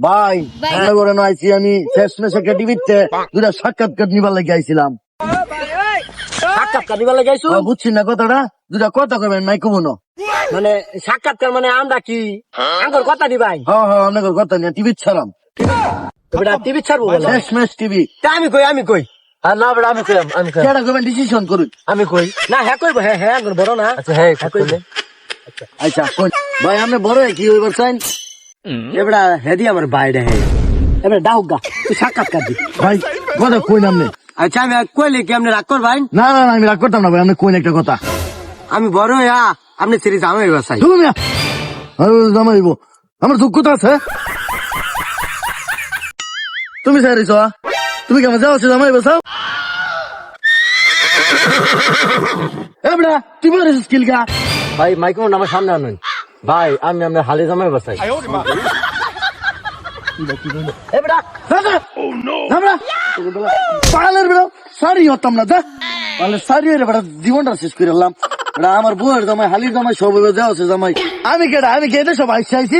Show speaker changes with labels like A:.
A: ভাই আইছি আমি শেষ মেশে টিভিতে দুটা সাক্ষাৎকার নিবার লাগে আইছিলাম।
B: সাক্ষাৎকার দিবার লাগাইছো?
A: বুঝছি না কথাটা, দুটা কথা কবেন নাই কমন।
B: মানে সাক্ষাৎকার মানে আমরা কি আঙ্কর কথা দিবাই?
A: হ্যাঁ অনেক কথা নিয়ে টিভি ছাড়াম।
B: বেটা টিভি ছাড়বো বলে?
A: শেষ মেশ টিভি।
B: তা আমি কই আর না বেটা আমি কইলাম
A: কেডা কবেন ডিসিশন করুন।
B: আমি কই না হ্যাঁ কইব হ্যাঁ আঙ্কর বড় না। আচ্ছা হ্যাঁ কইলে
A: আচ্ছা কই ভাই আপনি বড় কি হইবার চাইন?
B: এবড়া হেদি আমার বাইরে হে এবারে ডাউক গা তুই সাক্ষাৎকার দি
A: ভাই কথা কই নামনে।
B: আচ্ছা আমি কইলে কি আপনি রাগ করবেন?
A: না আমি রাগ করতাম না ভাই, আপনি কইন একটা কথা।
B: আমি বড় হইয়া আপনি সিরিজ আমার বাসাই
A: তুমি জামাইব আমার যোগ্যতা আছে। তুমি সারিছ তুমি কেমন যাও জামাই বসাও এবড়া তুমি স্কিল গা।
B: ভাই মাইক্রোফোন আমার সামনে আনুন ভাই আমি আপনার হালে জামাই বাসাই
A: এবড়া আমরা পাগলের বেড়া সারি হতাম না যা পাগলে সারি হয়ে বেড়া জীবনটা শেষ করে এলাম। আমার বউয়ের জামাই হালির জামাই সব যাওয়া জামাই আমি কেডা আমি কেটে সব আইসি